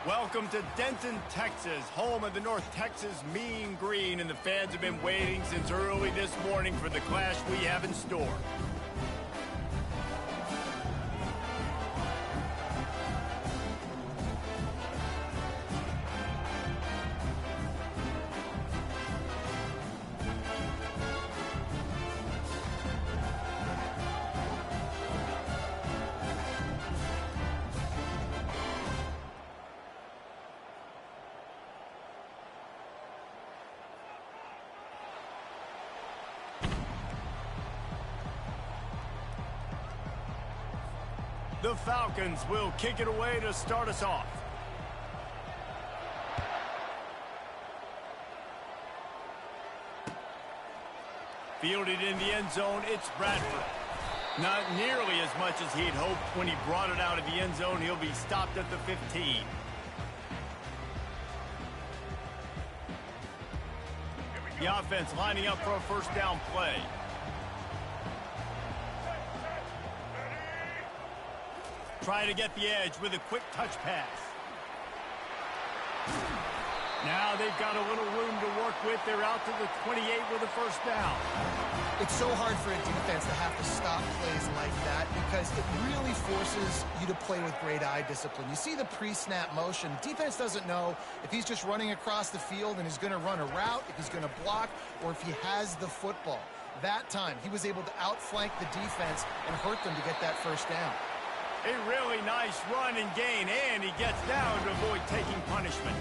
Welcome to Denton, Texas, home of the North Texas Mean Green, and the fans have been waiting since early this morning for the clash we have in store. The Falcons will kick it away to start us off. Fielded in the end zone, it's Bradford. Not nearly as much as he'd hoped when he brought it out of the end zone. He'll be stopped at the 15. The offense lining up for a first down play. Trying to get the edge with a quick touch pass. Now they've got a little room to work with. They're out to the 28 with a first down. It's so hard for a defense to have to stop plays like that because it really forces you to play with great eye discipline. You see the pre-snap motion. Defense doesn't know if he's just running across the field and he's going to run a route, if he's going to block, or if he has the football. That time, he was able to outflank the defense and hurt them to get that first down. A really nice run and gain, and he gets down to avoid taking punishment.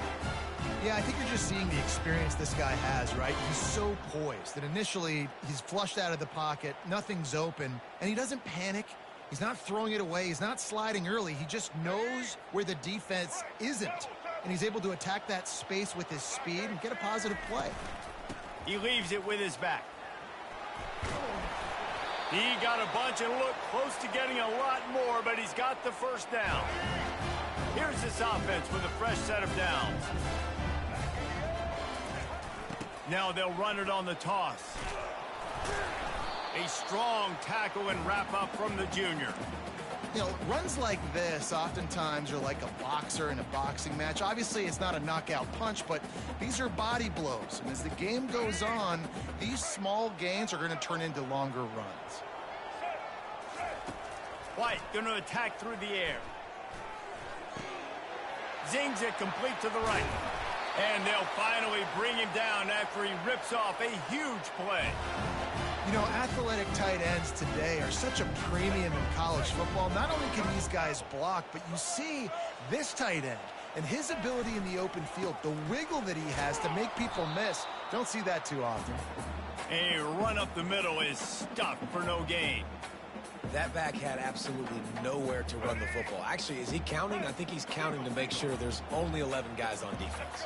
Yeah, I think you're just seeing the experience this guy has, right? He's so poised that initially he's flushed out of the pocket, nothing's open, and he doesn't panic. He's not throwing it away. He's not sliding early. He just knows where the defense isn't, and he's able to attack that space with his speed and get a positive play. He leaves it with his back. He got a bunch and looked close to getting a lot more, but he's got the first down. Here's this offense with a fresh set of downs. Now they'll run it on the toss. A strong tackle and wrap up from the junior. You know, runs like this oftentimes are like a boxer in a boxing match. Obviously, it's not a knockout punch, but these are body blows. And as the game goes on, these small gains are going to turn into longer runs. White going to attack through the air. Zings it complete to the right. And they'll finally bring him down after he rips off a huge play. You know, athletic tight ends today are such a premium in college football. Not only can these guys block, but you see this tight end and his ability in the open field, the wiggle that he has to make people miss. Don't see that too often. A run up the middle is stuck for no gain. That back had absolutely nowhere to run the football. Actually, is he counting? I think he's counting to make sure there's only 11 guys on defense.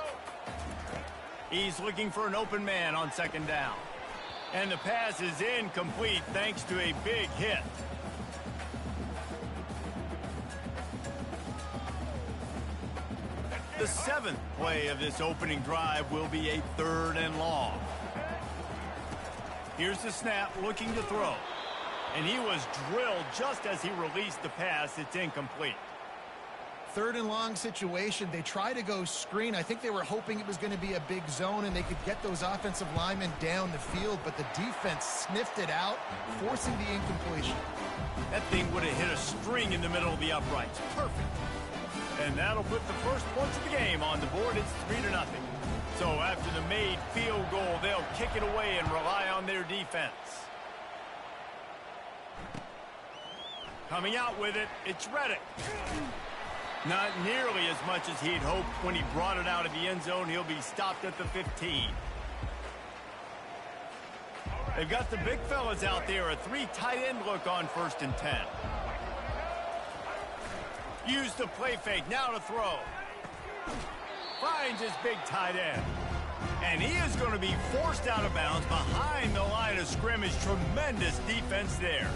He's looking for an open man on second down. And the pass is incomplete thanks to a big hit. The 7th play of this opening drive will be a 3rd and long. Here's the snap, looking to throw. And he was drilled just as he released the pass. It's incomplete. 3rd and long situation. They try to go screen. I think they were hoping it was going to be a big zone and they could get those offensive linemen down the field, but the defense sniffed it out, forcing the incompletion. That thing would have hit a string in the middle of the uprights. Perfect. And that'll put the first points of the game on the board. It's 3-0. So after the made field goal, they'll kick it away and rely on their defense. Coming out with it, it's Reddick. Not nearly as much as he'd hoped when he brought it out of the end zone. He'll be stopped at the 15. They've got the big fellas out there. A 3 tight end look on 1st and 10. Use the play fake. Now to throw. Finds his big tight end. And he is going to be forced out of bounds behind the line of scrimmage. Tremendous defense there.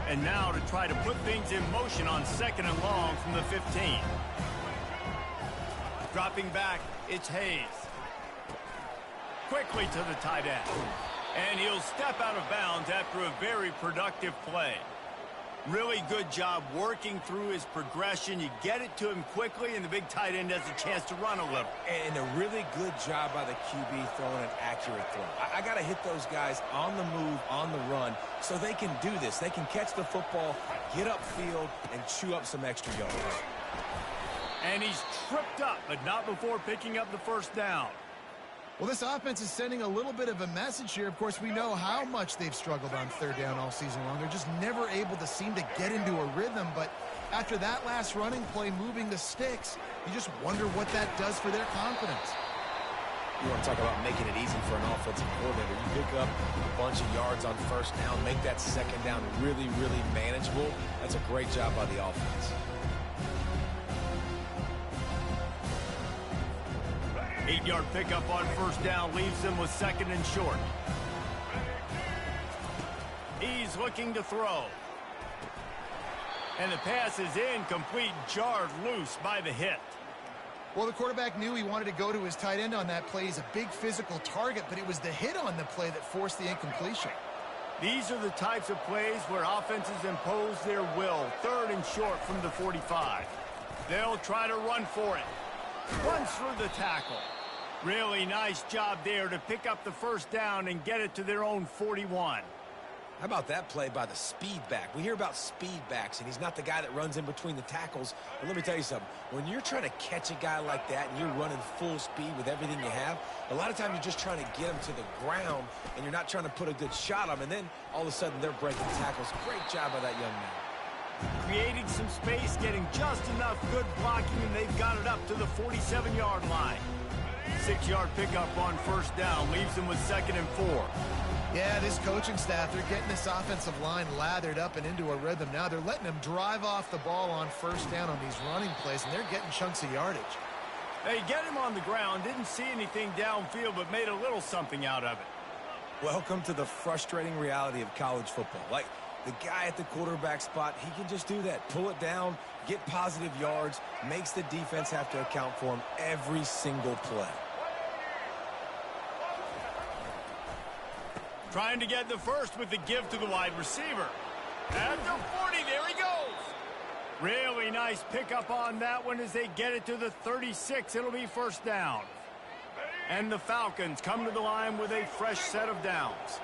And now to try to put things in motion on 2nd and long from the 15. Dropping back, it's Hayes. Quickly to the tight end. And he'll step out of bounds after a very productive play. Really good job working through his progression. You get it to him quickly, and the big tight end has a chance to run a little. And a really good job by the QB throwing an accurate throw. I got to hit those guys on the move, on the run, so they can do this. They can catch the football, get upfield, and chew up some extra yards. And he's tripped up, but not before picking up the first down. Well, this offense is sending a little bit of a message here. Of course, we know how much they've struggled on third down all season long. They're just never able to seem to get into a rhythm. But after that last running play, moving the sticks, you just wonder what that does for their confidence. You want to talk about making it easy for an offensive coordinator. You pick up a bunch of yards on first down, make that second down really, really manageable. That's a great job by the offense. 8-yard pickup on first down leaves them with second and short. He's looking to throw. And the pass is incomplete, jarred loose by the hit. Well, the quarterback knew he wanted to go to his tight end on that play. He's a big physical target, but it was the hit on the play that forced the incompletion. These are the types of plays where offenses impose their will. Third and short from the 45. They'll try to run for it. Runs through the tackle. Really nice job there to pick up the first down and get it to their own 41. How about that play by the speed back? We hear about speed backs, and he's not the guy that runs in between the tackles. But let me tell you something. When you're trying to catch a guy like that and you're running full speed with everything you have, a lot of times you're just trying to get him to the ground, and you're not trying to put a good shot on him, and then all of a sudden they're breaking tackles. Great job by that young man. Creating some space, getting just enough good blocking, and they've got it up to the 47-yard line. 6-yard pickup on first down leaves them with second and 4. Yeah, this coaching staff, they're getting this offensive line lathered up and into a rhythm now. They're letting them drive off the ball on first down on these running plays, and they're getting chunks of yardage. They get him on the ground, didn't see anything downfield, but made a little something out of it. Welcome to the frustrating reality of college football. Like, the guy at the quarterback spot, he can just do that. Pull it down, get positive yards, makes the defense have to account for him every single play. Trying to get the first with the give to the wide receiver. At the 40, there he goes. Really nice pickup on that one as they get it to the 36. It'll be first down. And the Falcons come to the line with a fresh set of downs.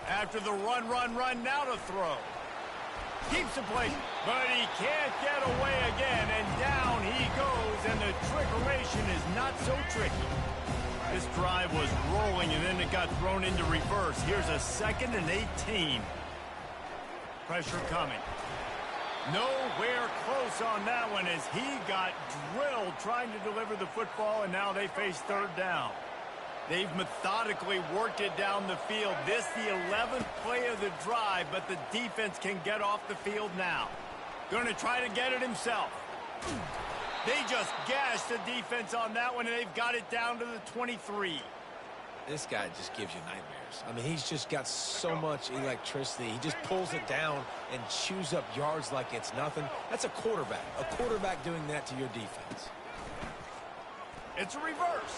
After the run, now to throw. Keeps the play, but he can't get away again, and down he goes, and the trickeration is not so tricky. This drive was rolling, and then it got thrown into reverse. Here's a 2nd and 18. Pressure coming. Nowhere close on that one as he got drilled trying to deliver the football, and now they face third down. They've methodically worked it down the field. This the 11th play of the drive, but the defense can get off the field now. Going to try to get it himself. They just gashed the defense on that one, and they've got it down to the 23. This guy just gives you nightmares. I mean, he's just got so much electricity. He just pulls it down and chews up yards like it's nothing. That's a quarterback. A quarterback doing that to your defense. It's a reverse.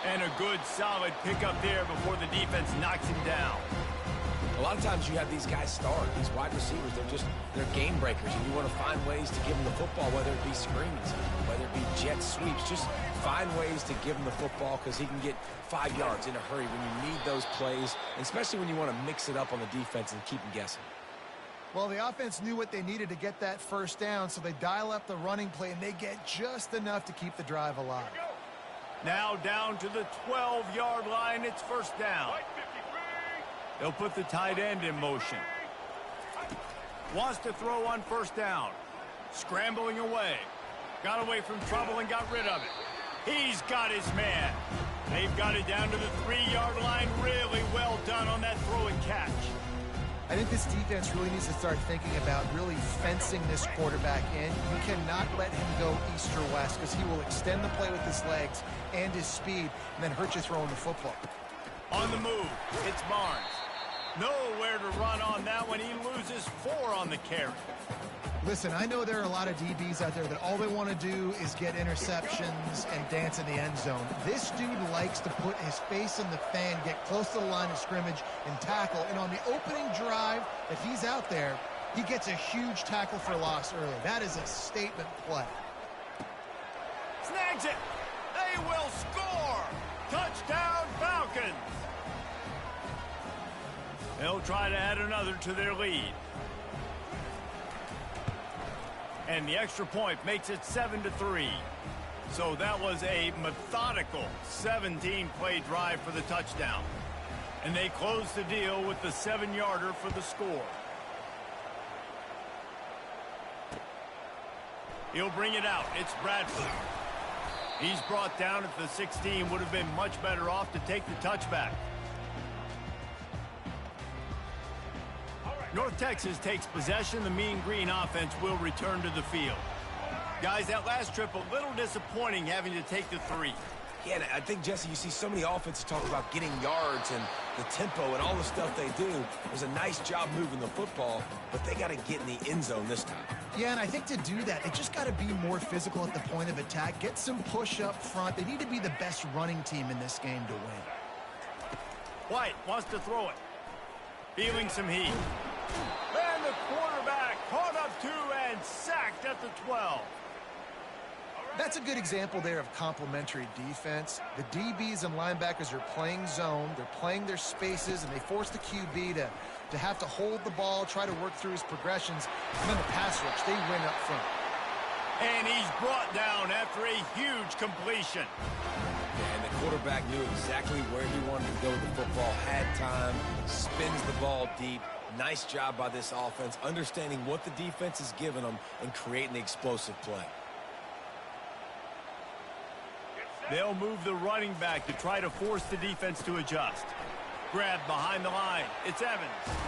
And a good, solid pickup there before the defense knocks him down. A lot of times you have these guys start, these wide receivers, they're game breakers, and you want to find ways to give them the football, whether it be screens, whether it be jet sweeps. Just find ways to give him the football because he can get 5 yards in a hurry when you need those plays, and especially when you want to mix it up on the defense and keep them guessing. Well, the offense knew what they needed to get that first down, so they dial up the running play, and they get just enough to keep the drive alive. Now down to the 12-yard line, it's first down. They'll put the tight end in motion. Wants to throw on first down. Scrambling away. Got away from trouble and got rid of it. He's got his man. They've got it down to the 3-yard line. Really well done on that throw and catch. I think this defense really needs to start thinking about really fencing this quarterback in. You cannot let him go east or west because he will extend the play with his legs and his speed and then hurt you throwing the football. On the move, it's Barnes. Nowhere to run on that one. He loses 4 on the carry. Listen, I know there are a lot of DBs out there that all they want to do is get interceptions and dance in the end zone. This dude likes to put his face in the fan, get close to the line of scrimmage, and tackle. And on the opening drive that he's out there, he gets a huge tackle for loss early. That is a statement play. Snags it. They will score. Touchdown, Falcons. They'll try to add another to their lead. And the extra point makes it 7-3. So that was a methodical 17-play drive for the touchdown. And they close the deal with the 7-yarder for the score. He'll bring it out. It's Bradford. He's brought down at the 16. Would have been much better off to take the touchback. North Texas takes possession. The Mean Green offense will return to the field. Guys, that last trip a little disappointing having to take the 3. Yeah, and I think, Jesse, you see so many offenses talk about getting yards and the tempo and all the stuff they do. It was a nice job moving the football, but they got to get in the end zone this time. Yeah, and I think to do that, they just got to be more physical at the point of attack, get some push up front. They need to be the best running team in this game to win. White wants to throw it. Feeling some heat. And the quarterback caught up to and sacked at the 12. That's a good example there of complementary defense. The DBs and linebackers are playing zone. They're playing their spaces, and they force the QB to have to hold the ball, try to work through his progressions. And then the pass rush, they win up front. And he's brought down after a huge completion. Yeah, and the quarterback knew exactly where he wanted to go with the football, had time, spins the ball deep. Nice job by this offense, understanding what the defense is giving them and creating the explosive play. They'll move the running back to try to force the defense to adjust. Grab behind the line. It's Evans.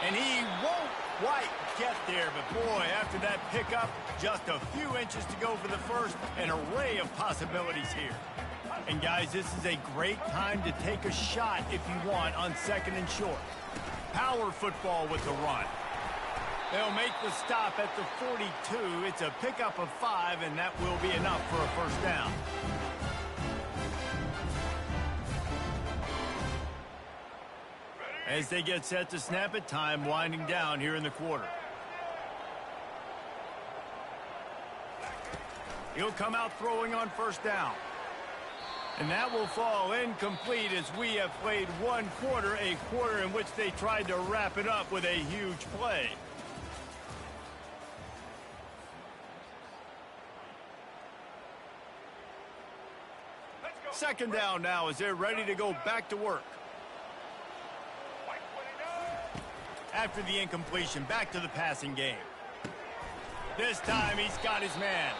And he won't quite get there, but boy, after that pickup, just a few inches to go for the first. An array of possibilities here. And guys, this is a great time to take a shot if you want on 2nd and short. Power football with the run. They'll make the stop at the 42. It's a pickup of 5, and that will be enough for a first down. As they get set to snap it, time winding down here in the quarter. He'll come out throwing on first down. And that will fall incomplete as we have played one quarter, a quarter in which they tried to wrap it up with a huge play. Second down now as they're ready to go back to work. After the incompletion, back to the passing game. This time he's got his man.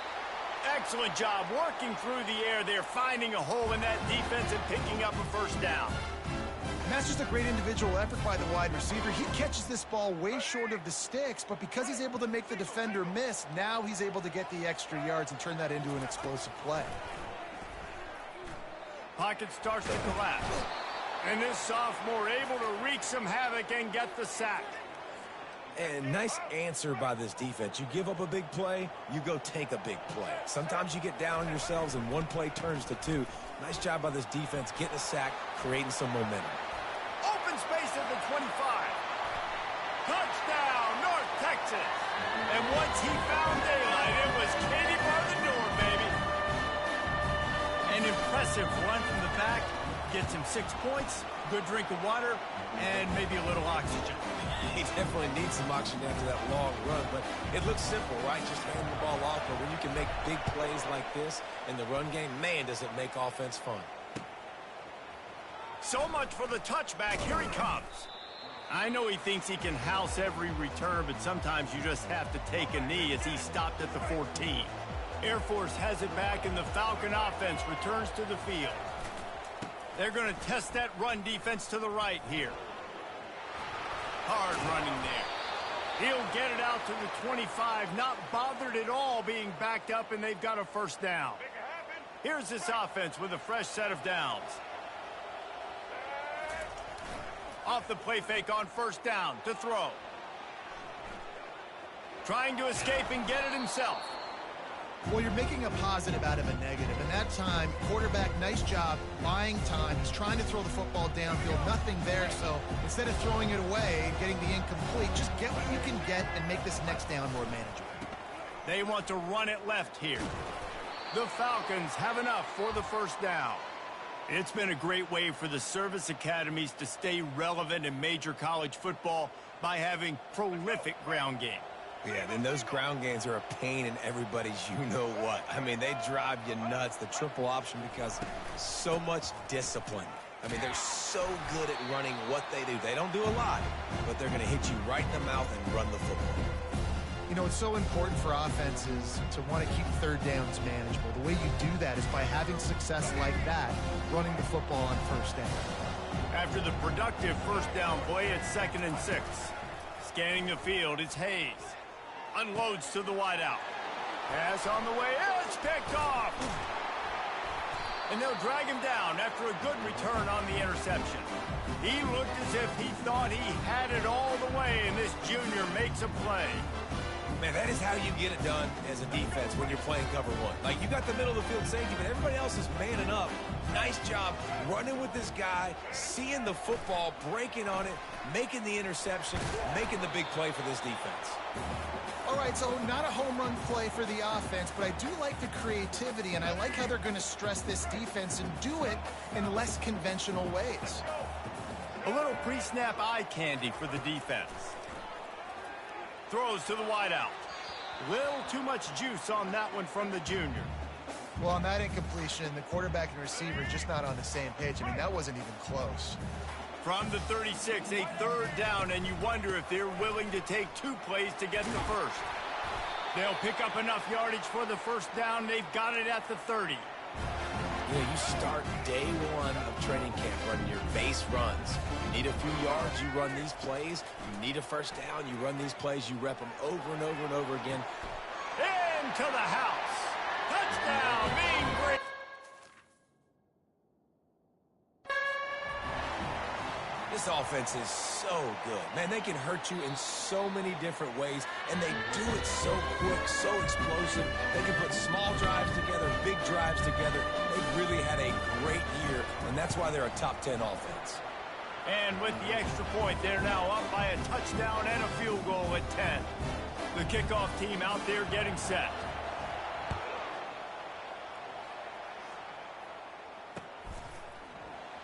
Excellent job working through the air. They're finding a hole in that defense and picking up a first down. And that's just a great individual effort by the wide receiver. He catches this ball way short of the sticks, but because he's able to make the defender miss, now he's able to get the extra yards and turn that into an explosive play. Pocket starts to collapse. And this sophomore able to wreak some havoc and get the sack. And nice answer by this defense. You give up a big play, you go take a big play. Sometimes you get down on yourselves and one play turns to 2. Nice job by this defense getting a sack, creating some momentum. Open space at the 25. Touchdown, North Texas. And once he found daylight, it was Katie bar the door, baby. An impressive run from the back. Gets him 6 points, good drink of water, and maybe a little oxygen. He definitely needs some oxygen after that long run, but it looks simple, right? Just hand the ball off, but when you can make big plays like this in the run game, man, does it make offense fun. So much for the touchback. Here he comes. I know he thinks he can house every return, but sometimes you just have to take a knee as he stopped at the 14. Air Force has it back, and the Falcon offense returns to the field. They're going to test that run defense to the right here. Hard running there. He'll get it out to the 25, not bothered at all being backed up, and they've got a first down. Here's this offense with a fresh set of downs. Off the play fake on first down to throw. Trying to escape and get it himself. Well, you're making a positive out of a negative. And that time, quarterback, nice job buying time. He's trying to throw the football downfield. Nothing there. So instead of throwing it away and getting the incomplete, just get what you can get and make this next down more manageable. They want to run it left here. The Falcons have enough for the first down. It's been a great way for the service academies to stay relevant in major college football by having prolific ground game. Yeah, and those ground games are a pain in everybody's you-know-what. I mean, they drive you nuts, the triple option, because so much discipline. I mean, they're so good at running what they do. They don't do a lot, but they're going to hit you right in the mouth and run the football. You know, it's so important for offenses to want to keep third downs manageable. The way you do that is by having success like that, running the football on first down. After the productive first down play, it's 2nd and 6. Scanning the field, it's Hayes. Unloads to the wideout. Pass on the way. It's picked off. And they'll drag him down after a good return on the interception. He looked as if he thought he had it all the way, and this junior makes a play. Man, that is how you get it done as a defense when you're playing cover one. Like, you got the middle of the field safety, but everybody else is manning up. Nice job running with this guy, seeing the football, breaking on it, making the interception, making the big play for this defense. All right, so not a home run play for the offense, but I do like the creativity, and I like how they're going to stress this defense and do it in less conventional ways. A little pre-snap eye candy for the defense. Throws to the wideout. Little too much juice on that one from the junior. Well, on that incompletion, the quarterback and receiver just not on the same page. I mean, that wasn't even close. From the 36, a third down, and you wonder if they're willing to take 2 plays to get the first. They'll pick up enough yardage for the first down. They've got it at the 30. You know, you start day one of training camp running your base runs. You need a few yards, you run these plays. You need a first down, you run these plays. You rep them over and over and over again. Into the house. Touchdown, being great. This offense is so good. Man, they can hurt you in so many different ways, and they do it so quick, so explosive. They can put small drives together, big drives together. They've really had a great year, and that's why they're a top 10 offense. And with the extra point, they're now up by a touchdown and a field goal at 10. The kickoff team out there getting set.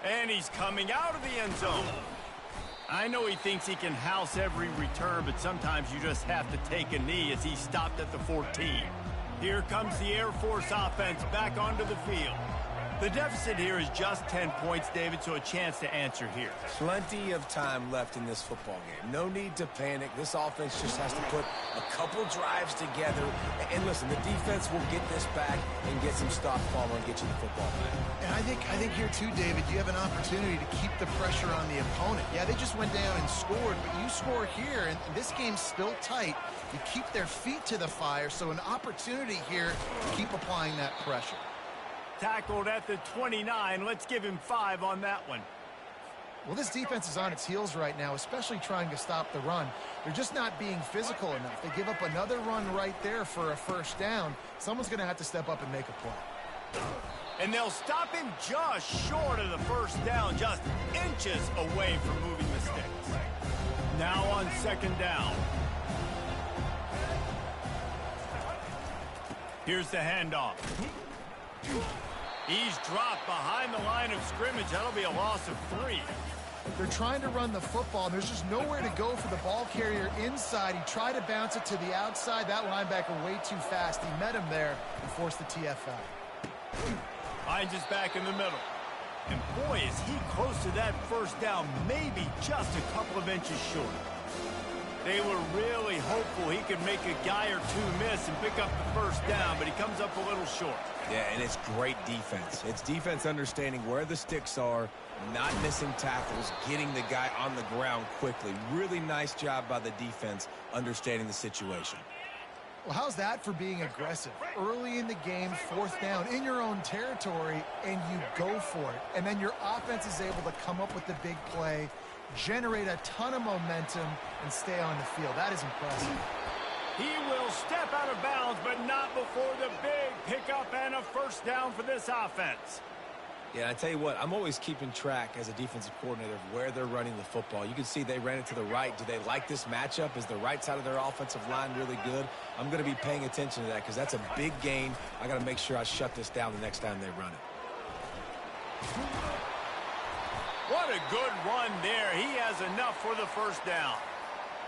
And he's coming out of the end zone. I know he thinks he can house every return, but sometimes you just have to take a knee as he stopped at the 14. Here comes the Air Force offense back onto the field. The deficit here is just 10 points, David, so a chance to answer here. Plenty of time left in this football game. No need to panic. This offense just has to put a couple drives together. And listen, the defense will get this back and get some stop follow and get you the football back. And I think here too, David, you have an opportunity to keep the pressure on the opponent. Yeah, they just went down and scored, but you score here, and this game's still tight. You keep their feet to the fire, so an opportunity here to keep applying that pressure. Tackled at the 29. Let's give him 5 on that one. Well, this defense is on its heels right now, especially trying to stop the run. They're just not being physical enough. They give up another run right there for a first down. Someone's going to have to step up and make a play. And they'll stop him just short of the first down, just inches away from moving the sticks. Now on 2nd down. Here's the handoff. He's dropped behind the line of scrimmage. That'll be a loss of 3. They're trying to run the football, and there's just nowhere to go for the ball carrier inside. He tried to bounce it to the outside. That linebacker way too fast. He met him there and forced the TFL. Finds his back in the middle. And boy, is he close to that first down, maybe just a couple of inches short. They were really hopeful he could make a guy or two miss and pick up the first down, but he comes up a little short. Yeah, and it's great defense. It's defense understanding where the sticks are, not missing tackles, getting the guy on the ground quickly. Really nice job by the defense understanding the situation. Well, how's that for being aggressive? Early in the game, 4th down, in your own territory, and you go for it. And then your offense is able to come up with the big play, generate a ton of momentum, and stay on the field. That is impressive. He will step out of bounds, but not before the big pickup and a first down for this offense. Yeah, I tell you what, I'm always keeping track as a defensive coordinator of where they're running the football. You can see they ran it to the right. Do they like this matchup? Is the right side of their offensive line really good? I'm going to be paying attention to that because that's a big gain. I got to make sure I shut this down the next time they run it. What a good run there. He has enough for the first down.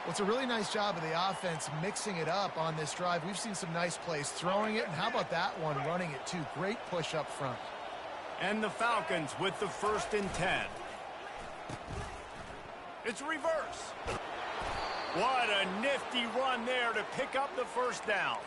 Well, it's a really nice job of the offense mixing it up on this drive. We've seen some nice plays throwing it, and how about that one running it too? Great push up front. And the Falcons with the 1st and 10. It's reverse. What a nifty run there to pick up the first down.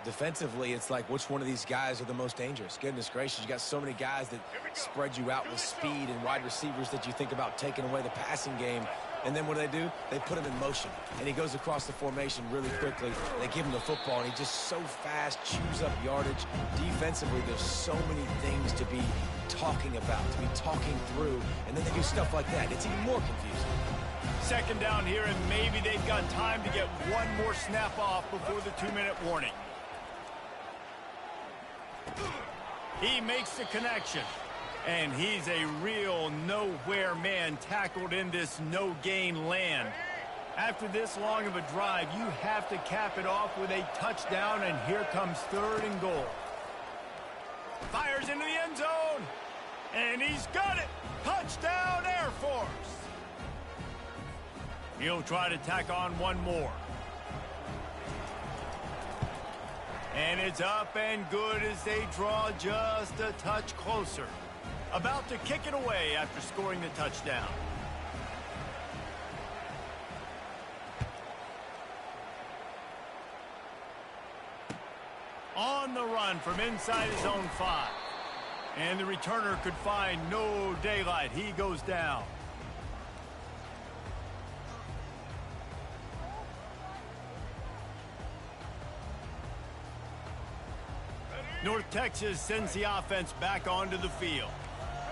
Defensively, it's like which one of these guys are the most dangerous? Goodness gracious, you got so many guys that spread you out with speed and wide receivers that you think about taking away the passing game. And then what do? They put him in motion. And he goes across the formation really quickly. They give him the football, and he just so fast, chews up yardage. Defensively, there's so many things to be talking about, to be talking through. And then they do stuff like that. It's even more confusing. 2nd down here, and maybe they've got time to get one more snap off before the 2-minute warning. He makes the connection. And he's a real nowhere man tackled in this no-gain land. After this long of a drive, you have to cap it off with a touchdown, and here comes 3rd and goal. Fires into the end zone, and he's got it. Touchdown, Air Force. He'll try to tack on one more. And it's up and good as they draw just a touch closer. About to kick it away after scoring the touchdown. On the run from inside his own 5. And the returner could find no daylight. He goes down. North Texas sends the offense back onto the field.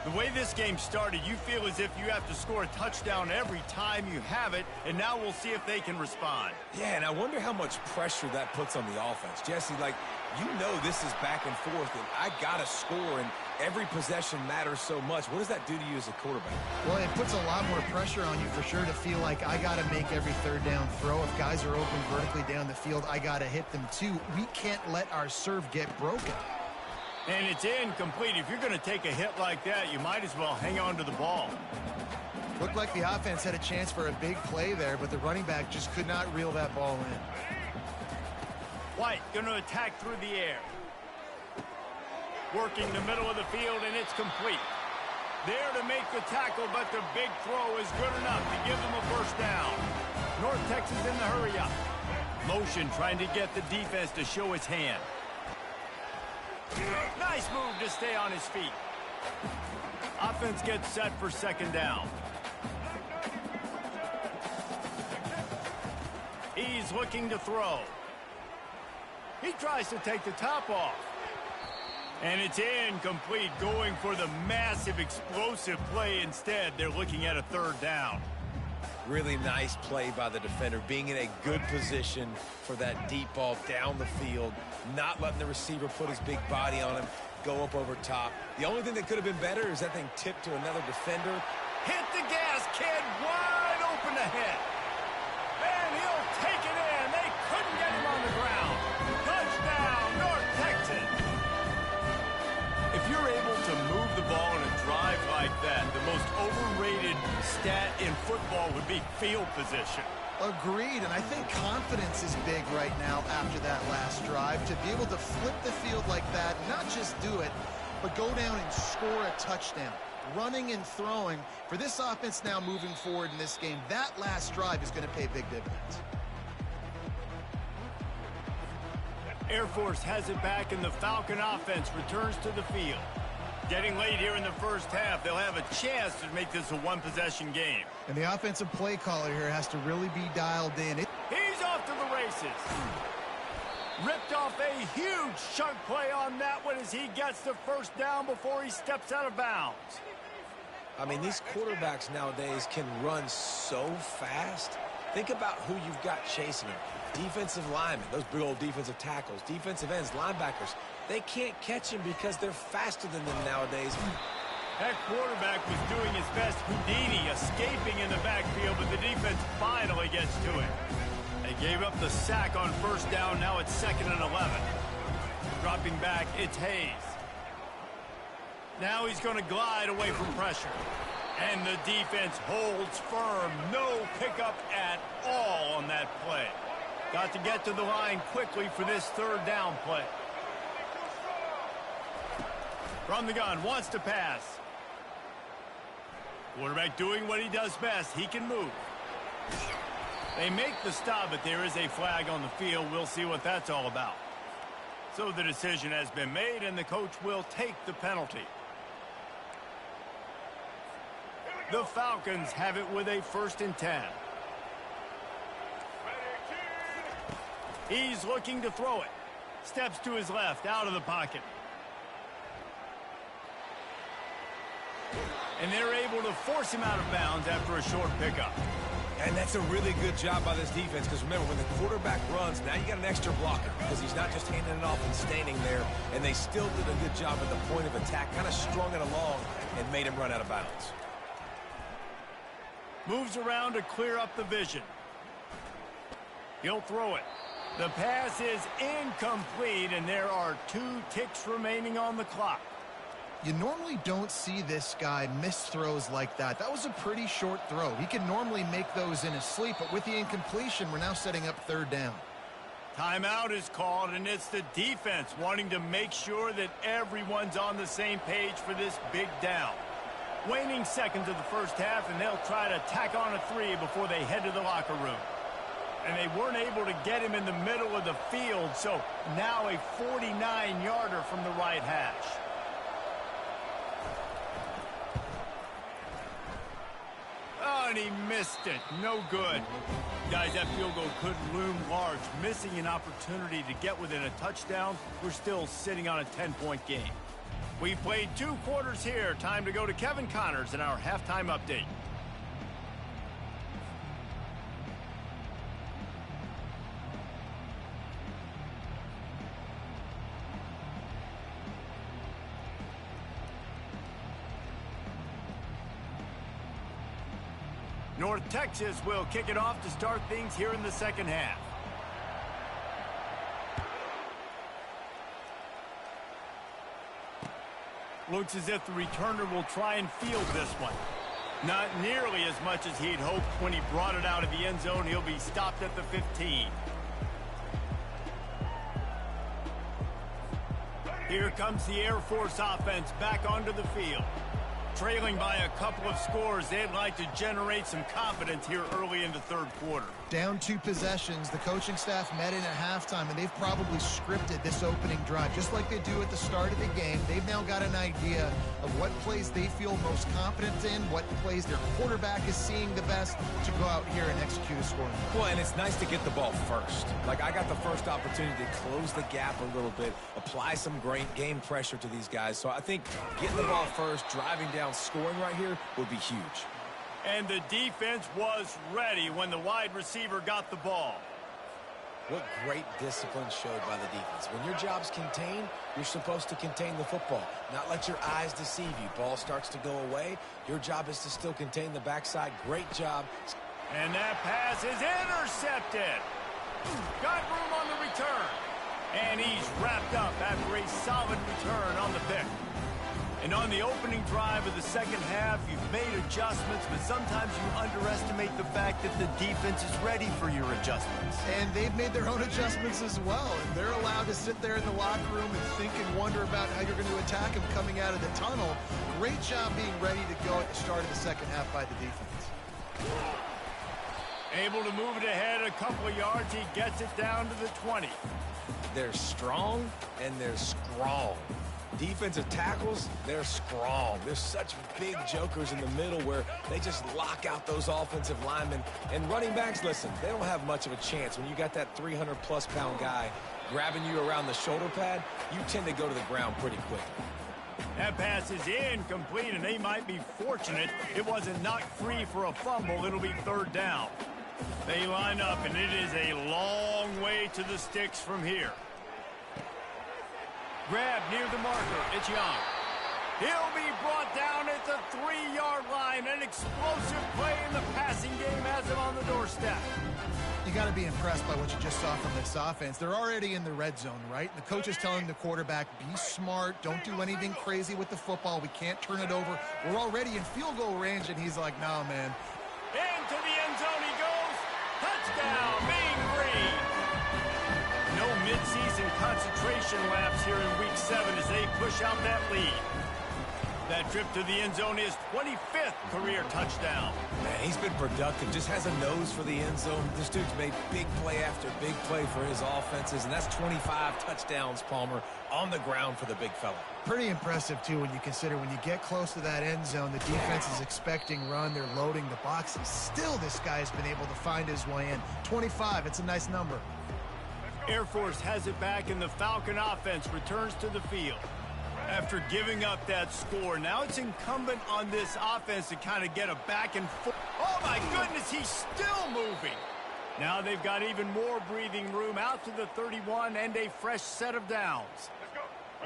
The way this game started, you feel as if you have to score a touchdown every time you have it, and now we'll see if they can respond. Yeah, and I wonder how much pressure that puts on the offense. Jesse, like, you know this is back and forth, and I got to score, and every possession matters so much. What does that do to you as a quarterback? Well, it puts a lot more pressure on you for sure to feel like I got to make every 3rd down throw. If guys are open vertically down the field, I got to hit them too. We can't let our serve get broken. And it's incomplete. If you're going to take a hit like that, you might as well hang on to the ball. Looked like the offense had a chance for a big play there, but the running back just could not reel that ball in. White going to attack through the air. Working the middle of the field, and it's complete. There to make the tackle, but the big throw is good enough to give them a first down. North Texas in the hurry-up. Motion trying to get the defense to show its hand. Nice move to stay on his feet. Offense gets set for 2nd down. He's looking to throw. He tries to take the top off. And it's incomplete, going for the massive explosive play instead. They're looking at a 3rd down. Really nice play by the defender, being in a good position for that deep ball down the field, not letting the receiver put his big body on him, go up over top. The only thing that could have been better is that thing tipped to another defender. Hit the gas, kid, wide open ahead. And he'll take it in. They couldn't get him on the ground. Touchdown, North Texas. If you're able to move the ball in a drive like that, the most overrated stat in football would be field position. Agreed, and I think confidence is big right now after that last drive. To be able to flip the field like that, not just do it, but go down and score a touchdown. Running and throwing. For this offense now moving forward in this game, that last drive is going to pay big dividends. Air Force has it back, and the Falcon offense returns to the field. Getting late here in the first half, they'll have a chance to make this a one-possession game. And the offensive play caller here has to really be dialed in. He's off to the races. Ripped off a huge chunk play on that one as he gets the first down before he steps out of bounds. I mean, these quarterbacks nowadays can run so fast. Think about who you've got chasing him. Defensive linemen, those big old defensive tackles, defensive ends, linebackers. They can't catch him because they're faster than them nowadays. That quarterback was doing his best Houdini, escaping in the backfield, but the defense finally gets to it. They gave up the sack on first down. Now it's 2nd and 11. Dropping back, it's Hayes. Now he's going to glide away from pressure. And the defense holds firm. No pickup at all on that play. Got to get to the line quickly for this 3rd down play. From the gun, wants to pass. Quarterback doing what he does best. He can move. They make the stop, but there is a flag on the field. We'll see what that's all about. So the decision has been made, and the coach will take the penalty. The Falcons have it with a 1st and 10. He's looking to throw it. Steps to his left, out of the pocket. And they're able to force him out of bounds after a short pickup. And that's a really good job by this defense, because remember, when the quarterback runs, now you got an extra blocker, because he's not just handing it off and standing there, and they still did a good job at the point of attack, kind of strung it along and made him run out of bounds. Moves around to clear up the vision. He'll throw it. The pass is incomplete, and there are 2 ticks remaining on the clock. You normally don't see this guy miss throws like that. That was a pretty short throw. He can normally make those in his sleep, but with the incompletion, we're now setting up 3rd down. Timeout is called, and it's the defense wanting to make sure that everyone's on the same page for this big down. Waning seconds of the first half, and they'll try to tack on a 3 before they head to the locker room. And they weren't able to get him in the middle of the field, so now a 49-yarder from the right hash. Oh, and he missed it. No good. Guys, that field goal could loom large. Missing an opportunity to get within a touchdown. We're still sitting on a 10-point game. We've played 2 quarters here. Time to go to Kevin Connors in our halftime update. North Texas will kick it off to start things here in the 2nd half. Looks as if the returner will try and field this one. Not nearly as much as he'd hoped when he brought it out of the end zone. He'll be stopped at the 15. Here comes the Air Force offense back onto the field. Trailing by a couple of scores, they'd like to generate some confidence here early in the 3rd quarter. Down 2 possessions, the coaching staff met in at halftime, and they've probably scripted this opening drive, just like they do at the start of the game. They've now got an idea of what plays they feel most confident in, what plays their quarterback is seeing the best to go out here and execute a scoring. Well, and it's nice to get the ball first. Like, I got the first opportunity to close the gap a little bit, apply some great game pressure to these guys. So I think getting the ball first, driving down, scoring right here would be huge. And the defense was ready when the wide receiver got the ball. What great discipline showed by the defense. When your job's contained, you're supposed to contain the football, not let your eyes deceive you. Ball starts to go away. Your job is to still contain the backside. Great job. And that pass is intercepted. Got room on the return. And he's wrapped up after a solid return on the pick. And on the opening drive of the 2nd half, you've made adjustments, but sometimes you underestimate the fact that the defense is ready for your adjustments. And they've made their own adjustments as well, and they're allowed to sit there in the locker room and think and wonder about how you're going to attack them coming out of the tunnel. Great job being ready to go at the start of the 2nd half by the defense. Able to move it ahead a couple of yards. He gets it down to the 20. They're strong and they're strong. Defensive tackles, they're strong. They're such big jokers in the middle where they just lock out those offensive linemen. And running backs, listen, they don't have much of a chance. When you got that 300-plus pound guy grabbing you around the shoulder pad, you tend to go to the ground pretty quick. That pass is incomplete, and they might be fortunate it wasn't knocked free for a fumble. It'll be 3rd down. They line up, and it is a long way to the sticks from here. Grab near the marker. It's Young. He'll be brought down at the 3-yard line. An explosive play in the passing game has him on the doorstep. You got to be impressed by what you just saw from this offense. They're already in the red zone, right? The coach is telling the quarterback, be smart. Don't do anything crazy with the football. We can't turn it over. We're already in field goal range, and he's like, no, man. Into the end zone he goes. Touchdown, Mean Green. No midseason concentration laps here in Week 7 as they push out that lead. That trip to the end zone is 25th career touchdown. Man, he's been productive, just has a nose for the end zone. This dude's made big play after big play for his offenses, and that's 25 touchdowns, Palmer, on the ground for the big fella. Pretty impressive, too, when you consider when you get close to that end zone, the defense is expecting run, they're loading the box, and still this guy's been able to find his way in. 25, it's a nice number. Air Force has it back, and the Falcon offense returns to the field. After giving up that score, now it's incumbent on this offense to kind of get a back and forth. Oh, my goodness, he's still moving. Now they've got even more breathing room out to the 31 and a fresh set of downs.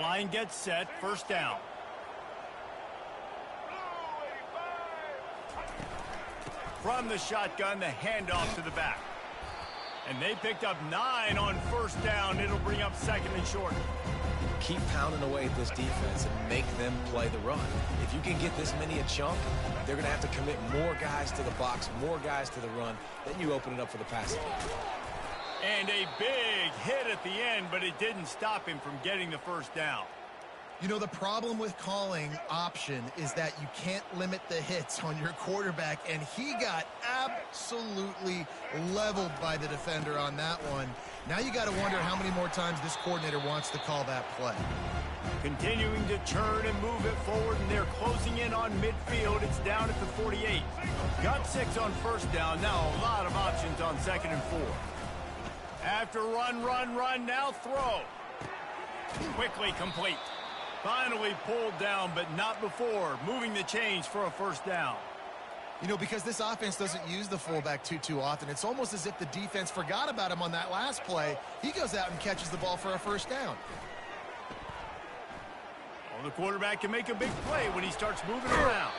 Line gets set, first down. From the shotgun, the handoff to the back. And they picked up 9 on first down. It'll bring up second and short. Keep pounding away at this defense and make them play the run. If you can get this many a chunk, they're going to have to commit more guys to the box, more guys to the run. Then you open it up for the passing game. And a big hit at the end, but it didn't stop him from getting the first down. You know, the problem with calling option is that you can't limit the hits on your quarterback, and he got absolutely leveled by the defender on that one. Now you got to wonder how many more times this coordinator wants to call that play. Continuing to turn and move it forward, and they're closing in on midfield. It's down at the 48. Got 6 on first down. Now a lot of options on second and 4. After run, now throw. Quickly complete. Finally pulled down, but not before. Moving the chains for a first down. You know, because this offense doesn't use the fullback too often, it's almost as if the defense forgot about him on that last play. He goes out and catches the ball for a first down. Well, the quarterback can make a big play when he starts moving around.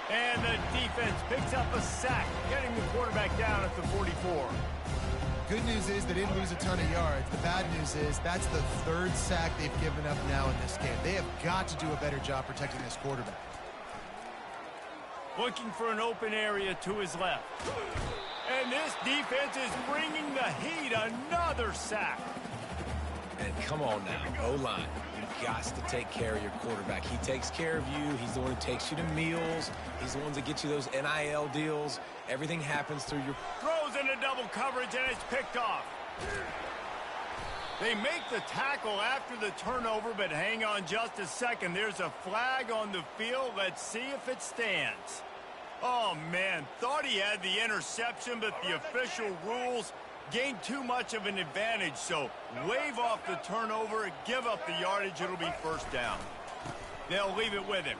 And the defense picks up a sack, getting the quarterback down at the 44. Good news is they didn't lose a ton of yards. The bad news is that's the 3rd sack they've given up now in this game. They have got to do a better job protecting this quarterback. Looking for an open area to his left. And this defense is bringing the heat. Another sack. And come on now, O-line. You've got to take care of your quarterback. He takes care of you. He's the one who takes you to meals. He's the one that gets you those NIL deals. Everything happens through your... Throws into double coverage, and it's picked off. They make the tackle after the turnover, but hang on just a second. There's a flag on the field. Let's see if it stands. Oh, man, thought he had the interception, but the official rules gained too much of an advantage, so wave off the turnover, give up the yardage, it'll be first down. They'll leave it with him.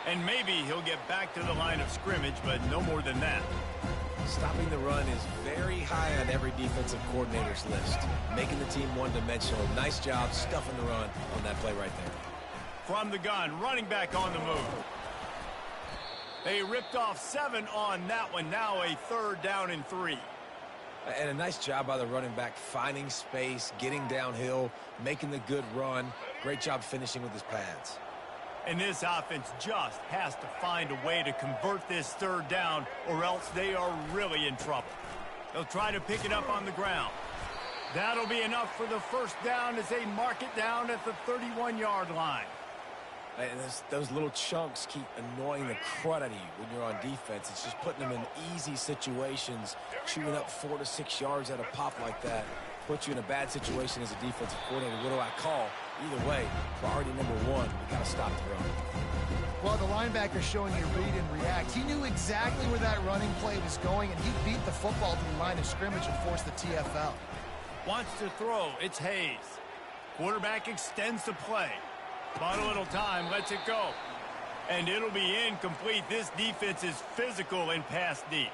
And maybe he'll get back to the line of scrimmage, but no more than that. Stopping the run is very high on every defensive coordinator's list. Making the team one-dimensional. Nice job stuffing the run on that play right there. From the gun, running back on the move. They ripped off 7 on that one. Now a 3rd down and 3. And a nice job by the running back, finding space, getting downhill, making the good run. Great job finishing with his pads. And this offense just has to find a way to convert this 3rd down, or else they are really in trouble. They'll try to pick it up on the ground. That'll be enough for the first down as they mark it down at the 31-yard line. And those little chunks keep annoying the crud out of you when you're on defense. It's just putting them in easy situations, chewing up 4 to 6 yards at a pop like that. Puts you in a bad situation as a defensive coordinator. What do I call? Either way, priority number 1, we got to stop the run. Well, the linebacker's showing you read and react. He knew exactly where that running play was going, and he beat the football to the line of scrimmage and forced the TFL. Wants to throw. It's Hayes. Quarterback extends the play. Bought a little time, lets it go. And it'll be incomplete. This defense is physical and pass deep.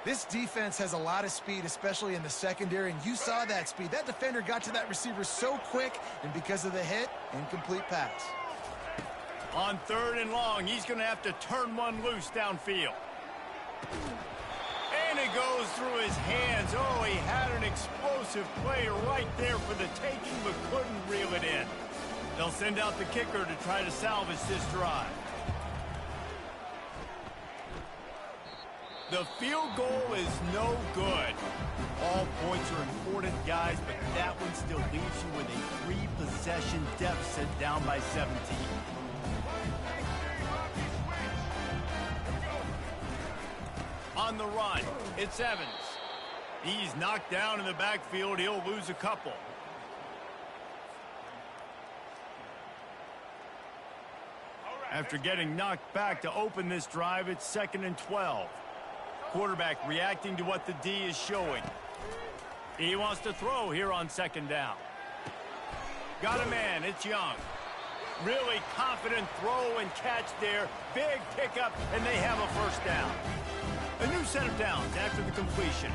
This defense has a lot of speed, especially in the secondary, and you saw that speed. That defender got to that receiver so quick, and because of the hit, incomplete pass. On 3rd and long, he's going to have to turn one loose downfield. And it goes through his hands. Oh, he had an explosive play right there for the taking, but couldn't reel it in. They'll send out the kicker to try to salvage this drive. The field goal is no good. All points are important, guys, but that one still leaves you with a 3-possession deficit down by 17. On the run, it's Evans. He's knocked down in the backfield. He'll lose a couple. After getting knocked back to open this drive, it's 2nd and 12. Quarterback reacting to what the D is showing. He wants to throw here on 2nd down. Got a man, it's Young. Really confident throw and catch there. Big pickup, and they have a 1st down. A new set of downs after the completion.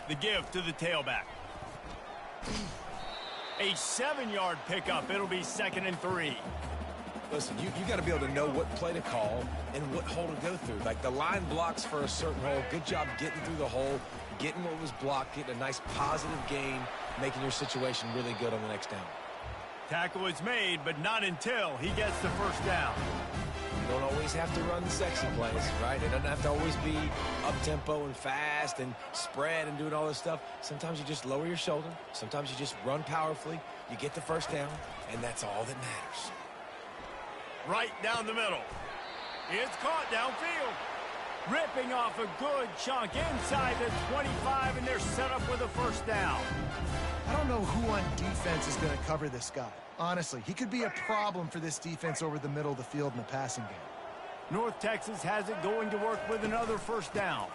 The give to the tailback. A 7-yard pickup. It'll be 2nd and 3. Listen, you got to be able to know what play to call and what hole to go through. Like the line blocks for a certain hole. Good job getting through the hole, getting what was blocked, getting a nice positive gain, making your situation really good on the next down. Tackle is made, but not until he gets the 1st down. You don't always have to run the sexy plays, right? It doesn't have to always be up-tempo and fast and spread and doing all this stuff. Sometimes you just lower your shoulder. Sometimes you just run powerfully. You get the 1st down, and that's all that matters. Right down the middle. It's caught downfield. Ripping off a good chunk inside the 25, and they're set up with a 1st down. I don't know who on defense is going to cover this guy. Honestly, he could be a problem for this defense over the middle of the field in the passing game. North Texas has it going to work with another 1st down.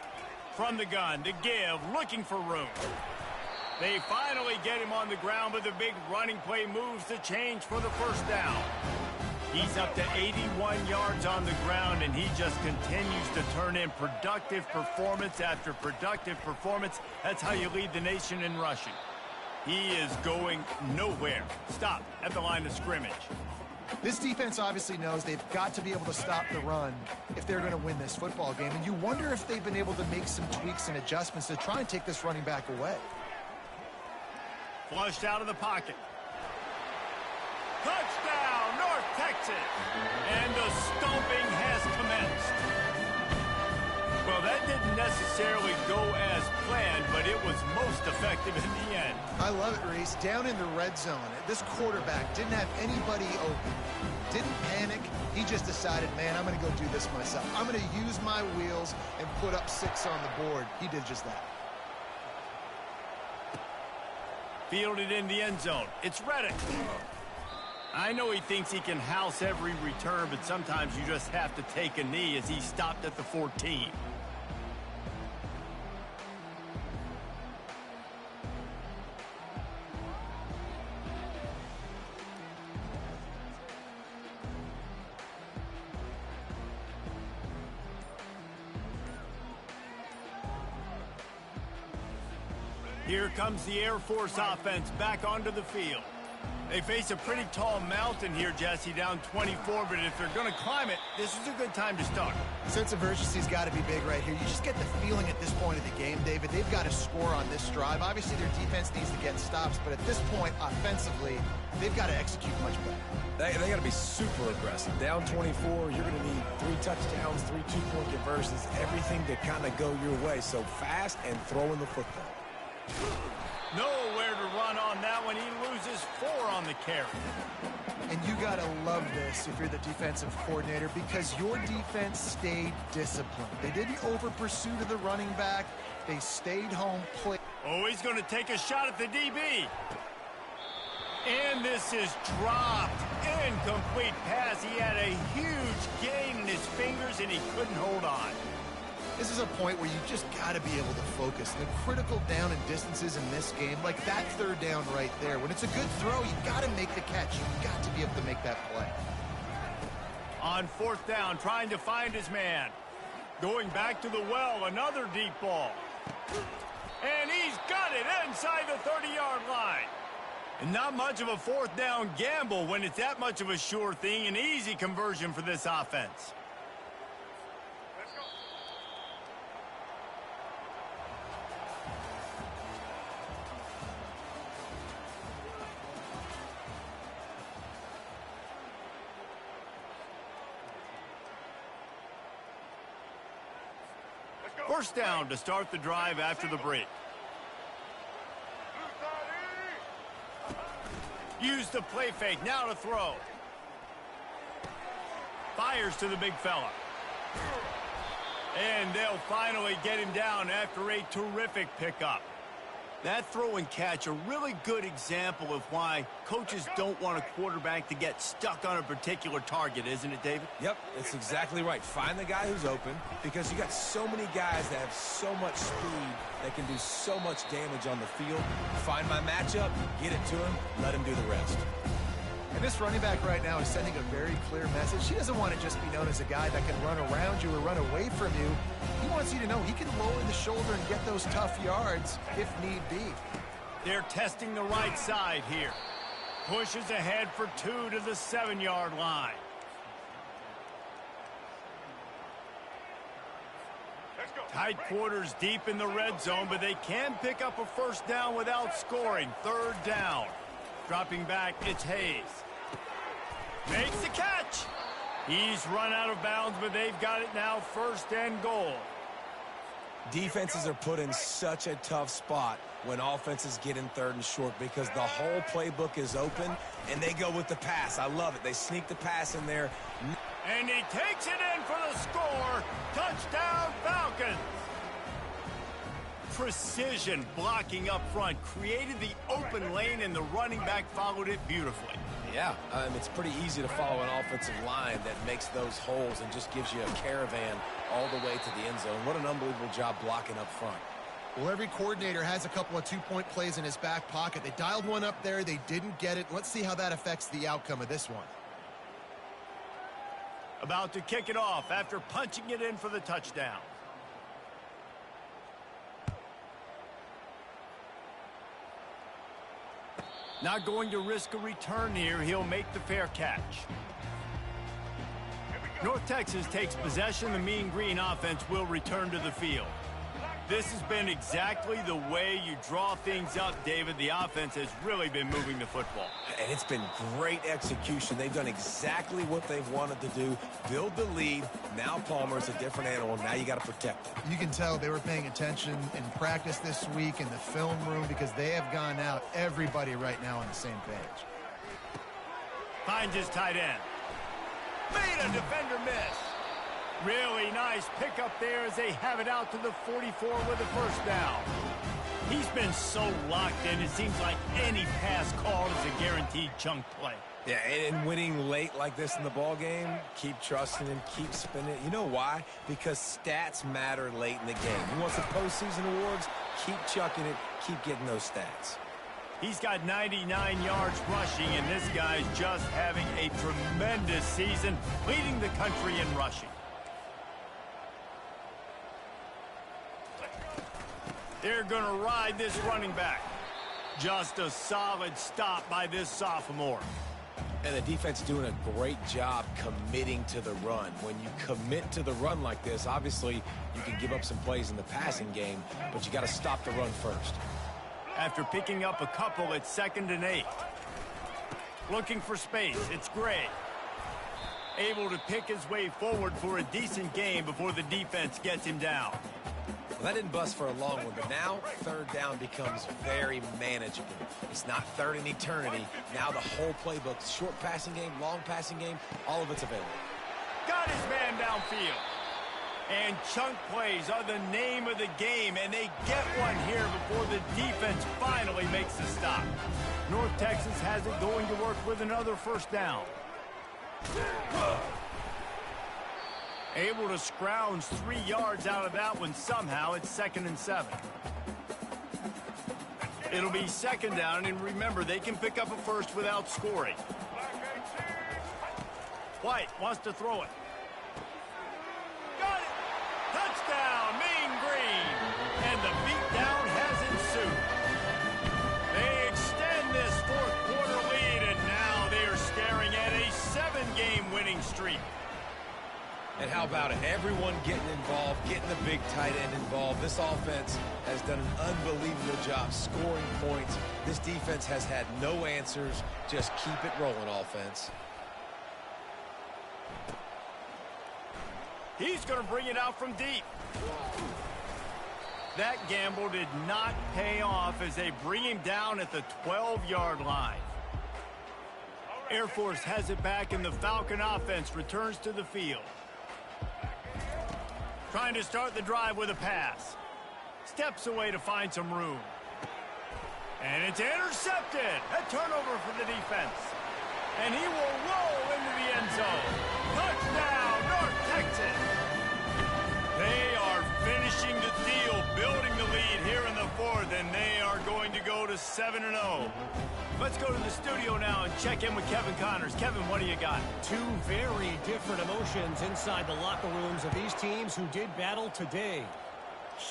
From the gun to give, looking for room. They finally get him on the ground, but the big running play moves the change for the 1st down. He's up to 81 yards on the ground, and he just continues to turn in productive performance after productive performance. That's how you lead the nation in rushing. He is going nowhere. Stop at the line of scrimmage. This defense obviously knows they've got to be able to stop the run if they're going to win this football game. And you wonder if they've been able to make some tweaks and adjustments to try and take this running back away. Flushed out of the pocket. Touchdown, North Texas. And the stomping has commenced. Well, that didn't necessarily go as planned, but it was most effective in the end. I love it, Reese. Down in the red zone, this quarterback didn't have anybody open. Didn't panic. He just decided, man, I'm going to go do this myself. I'm going to use my wheels and put up 6 on the board. He did just that. Fielded in the end zone. It's Reddick. I know he thinks he can house every return, but sometimes you just have to take a knee as he stopped at the 14. Here comes the Air Force offense back onto the field. They face a pretty tall mountain here, Jesse, down 24, but if they're going to climb it, this is a good time to start. Sense of urgency's got to be big right here. You just get the feeling at this point of the game, David, they've got to score on this drive. Obviously, their defense needs to get stops, but at this point, offensively, they've got to execute much better. They got to be super aggressive. Down 24, you're going to need 3 touchdowns, 3 2-point conversions, everything to kind of go your way. So fast and throwing the football. Nowhere to run on that one. He loses 4 on the carry. And you got to love this if you're the defensive coordinator because your defense stayed disciplined. They didn't over-pursue to the running back. They stayed home. Oh, he's going to take a shot at the DB. And this is dropped. Incomplete pass. He had a huge gain in his fingers, and he couldn't hold on. This is a point where you just got to be able to focus. The critical down and distances in this game, like that 3rd down right there. When it's a good throw, you got to make the catch. You got to be able to make that play. On fourth down, trying to find his man. Going back to the well, another deep ball. And he's got it inside the 30-yard line. And not much of a fourth down gamble when it's that much of a sure thing. An easy conversion for this offense. First down to start the drive after the break. Use the play fake, now to throw. Fires to the big fella. And they'll finally get him down after a terrific pickup. That throw and catch, a really good example of why coaches don't want a quarterback to get stuck on a particular target, isn't it, David? Yep, that's exactly right. Find the guy who's open, because you got so many guys that have so much speed that can do so much damage on the field. Find my matchup, get it to him, let him do the rest. And this running back right now is sending a very clear message. He doesn't want to just be known as a guy that can run around you or run away from you. He wants you to know he can lower the shoulder and get those tough yards if need be. They're testing the right side here. Pushes ahead for 2 to the 7-yard line. Tight quarters deep in the red zone, but they can pick up a first down without scoring. Third down. Dropping back, it's Hayes. Makes the catch. He's run out of bounds, but they've got it now, first and goal. Defenses are put in such a tough spot when offenses get in third and short, because the whole playbook is open, and they go with the pass. I love it. They sneak the pass in there. And he takes it in for the score. Touchdown, Falcons. Precision blocking up front created the open lane, and the running back followed it beautifully. Yeah, it's pretty easy to follow an offensive line that makes those holes and just gives you a caravan all the way to the end zone. What an unbelievable job blocking up front. Well, every coordinator has a couple of two-point plays in his back pocket. They dialed one up there. They didn't get it. Let's see how that affects the outcome of this one. About to kick it off after punching it in for the touchdown. Not going to risk a return here. He'll make the fair catch. North Texas takes possession. The Mean Green offense will return to the field. This has been exactly the way you draw things up, David. The offense has really been moving the football. And it's been great execution. They've done exactly what they've wanted to do. Build the lead. Now Palmer's a different animal. Now you got to protect him. You can tell they were paying attention in practice this week in the film room, because they have gone out, everybody right now on the same page. Finds his tight end. Made a defender miss. Really nice pickup there as they have it out to the 44 with a first down. He's been so locked in, it seems like any pass called is a guaranteed chunk play. Yeah, and winning late like this in the ball game, keep trusting him, keep spinning it. You know why? Because stats matter late in the game. You want some postseason awards? Keep chucking it, keep getting those stats. He's got 99 yards rushing, and this guy's just having a tremendous season, leading the country in rushing. They're going to ride this running back. Just a solid stop by this sophomore. And the defense doing a great job committing to the run. When you commit to the run like this, obviously you can give up some plays in the passing game, but you got to stop the run first. After picking up a couple, it's 2nd and 8. Looking for space, it's Gray. Able to pick his way forward for a decent game before the defense gets him down. Well, that didn't bust for a long one, but now third down becomes very manageable. It's not third in eternity. Now the whole playbook, short passing game, long passing game, all of it's available. Got his man downfield. And chunk plays are the name of the game, and they get one here before the defense finally makes the stop. North Texas has it going to work with another first down. Able to scrounge 3 yards out of that one somehow. It's 2nd and 7. It'll be 2nd down, and remember, they can pick up a first without scoring. White wants to throw it. Got it! Touchdown, Mean Green! And the beatdown has ensued. They extend this fourth quarter lead, and now they are staring at a 7-game winning streak. And how about it? Everyone getting involved, getting the big tight end involved. This offense has done an unbelievable job scoring points. This defense has had no answers. Just keep it rolling, offense. He's going to bring it out from deep. That gamble did not pay off as they bring him down at the 12-yard line. Air Force has it back, and the Falcon offense returns to the field. Trying to start the drive with a pass. Steps away to find some room. And it's intercepted. A turnover for the defense. And he will roll into the end zone. Touchdown, North Texas. They are finishing the deal, building the lead here in the fourth, and they are going to go to 7-0. Let's go to the studio now and check in with Kevin Connors. Kevin, what do you got? Two very different emotions inside the locker rooms of these teams who did battle today.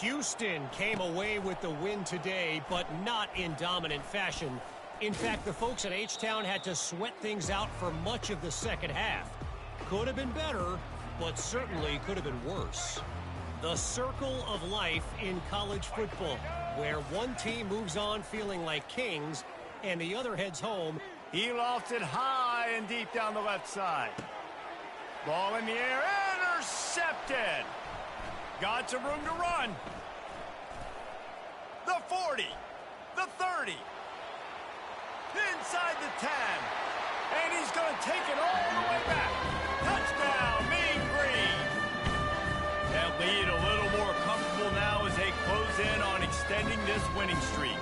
Houston came away with the win today, but not in dominant fashion. In fact, the folks at H-Town had to sweat things out for much of the second half. Could have been better, but certainly could have been worse. The circle of life in college football, where one team moves on feeling like kings and the other heads home. He lofts it high and deep down the left side. Ball in the air, intercepted. Got some room to run. The 40, the 30, inside the 10, and he's going to take it all the way back. Touchdown, Mean Green. That lead a little more comfortable now as they close in on extending this winning streak.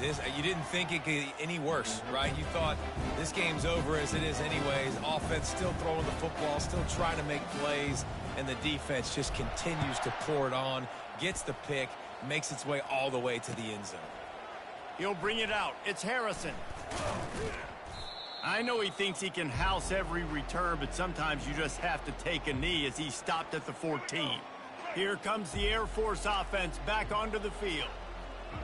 Dude, you didn't think it could get any worse, right? You thought this game's over as it is anyways. Offense still throwing the football, still trying to make plays, and the defense just continues to pour it on, gets the pick, makes its way all the way to the end zone. He'll bring it out. It's Harrison. I know he thinks he can house every return, but sometimes you just have to take a knee as he stopped at the 14. Here comes the Air Force offense back onto the field.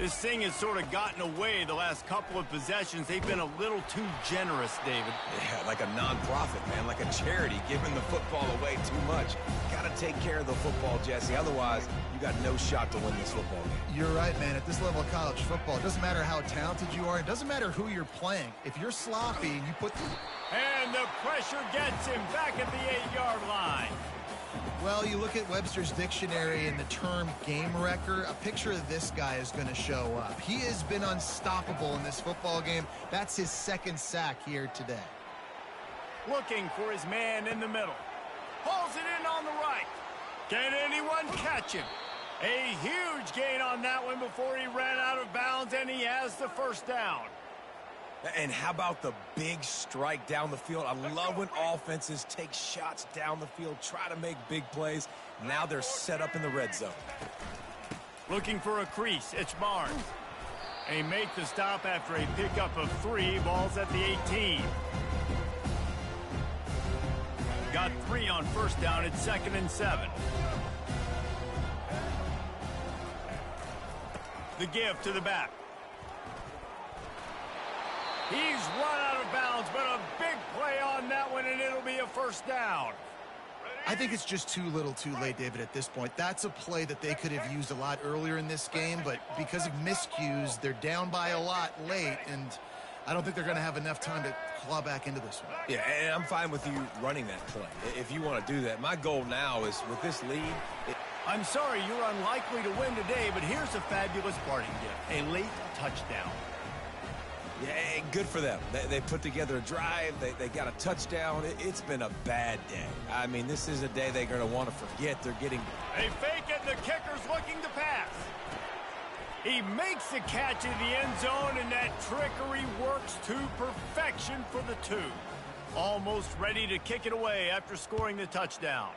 This thing has sort of gotten away the last couple of possessions. They've been a little too generous, David. Yeah, like a non-profit, man, like a charity, giving the football away too much. Got to take care of the football, Jesse. Otherwise, you got no shot to win this football game. You're right, man. At this level of college football, it doesn't matter how talented you are. It doesn't matter who you're playing. If you're sloppy and you put... And the pressure gets him back at the 8-yard line. Well, you look at Webster's dictionary and the term game wrecker, a picture of this guy is going to show up. He has been unstoppable in this football game. That's his second sack here today. Looking for his man in the middle. Pulls it in on the right. Can anyone catch him? A huge gain on that one before he ran out of bounds, and he has the first down. And how about the big strike down the field? I love when offenses take shots down the field, try to make big plays. Now they're set up in the red zone. Looking for a crease. It's Barnes. They make the stop after a pickup of 3. Balls at the 18. Got 3 on first down. It's 2nd and 7. The give to the back. He's run out of bounds, but a big play on that one, and it'll be a first down. I think it's just too little too late, David, at this point. That's a play that they could have used a lot earlier in this game, but because of miscues, they're down by a lot late, and I don't think they're going to have enough time to claw back into this one. Yeah, and I'm fine with you running that play if you want to do that. My goal now is with this lead. I'm sorry you're unlikely to win today, but here's a fabulous parting gift, a late touchdown. Yeah, good for them. They put together a drive. They got a touchdown. It's been a bad day. I mean, this is a day they're going to want to forget. They're getting... They fake it, and the kicker's looking to pass. He makes the catch in the end zone, and that trickery works to perfection for the 2. Almost ready to kick it away after scoring the touchdown.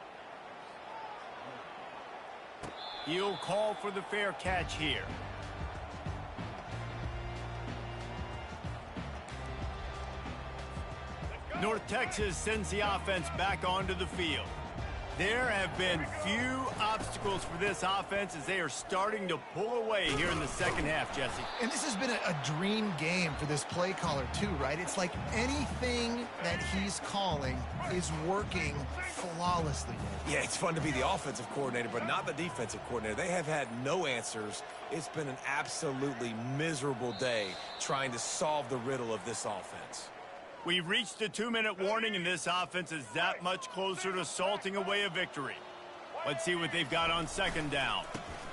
He'll call for the fair catch here. North Texas sends the offense back onto the field. There have been few obstacles for this offense as they are starting to pull away here in the second half, Jesse. And this has been a dream game for this play caller too, right? It's like anything that he's calling is working flawlessly. Yeah, it's fun to be the offensive coordinator, but not the defensive coordinator. They have had no answers. It's been an absolutely miserable day trying to solve the riddle of this offense. We've reached a 2-minute warning, and this offense is that much closer to salting away a victory. Let's see what they've got on second down.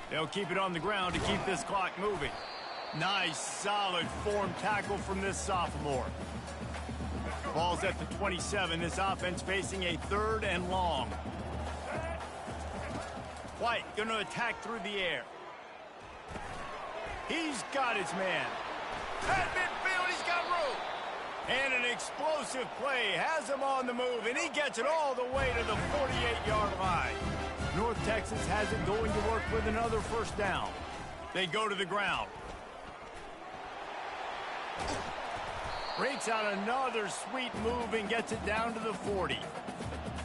They'll keep it on the ground to keep this clock moving. Nice, solid form tackle from this sophomore. Ball's at the 27. This offense facing a 3rd and long. White going to attack through the air. He's got his man. At midfield, he's got room. And an explosive play has him on the move, and he gets it all the way to the 48-yard line. North Texas has it going to work with another first down. They go to the ground. Breaks out another sweet move and gets it down to the 40.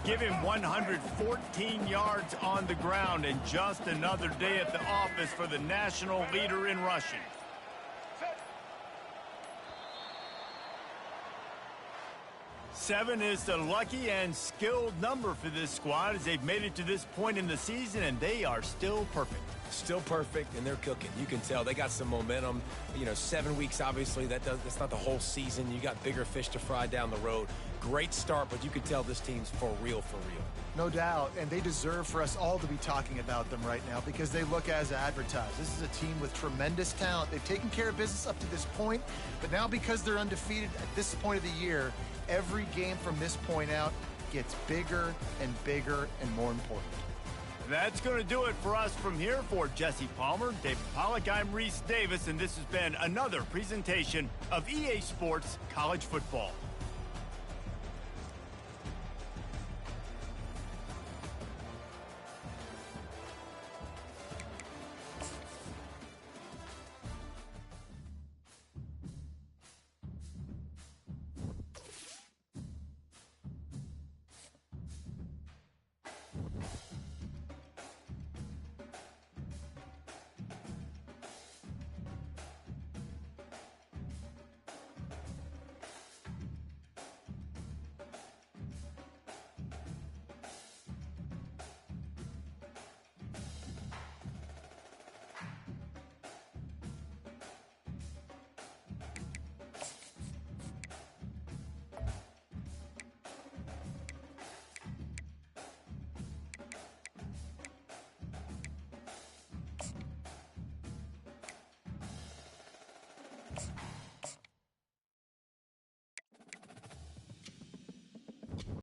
Give him 114 yards on the ground, and just another day at the office for the national leader in rushing. Seven is the lucky and skilled number for this squad as they've made it to this point in the season, and they are still perfect. Still perfect, and they're cooking. You can tell they got some momentum. You know, 7 weeks, obviously, that's not the whole season. You got bigger fish to fry down the road. Great start, but you can tell this team's for real, for real. No doubt, and they deserve for us all to be talking about them right now because they look as advertised. This is a team with tremendous talent. They've taken care of business up to this point, but now because they're undefeated at this point of the year, every game from this point out gets bigger and bigger and more important. That's going to do it for us from here. For Jesse Palmer, David Pollack, I'm Reese Davis, and this has been another presentation of EA Sports College Football.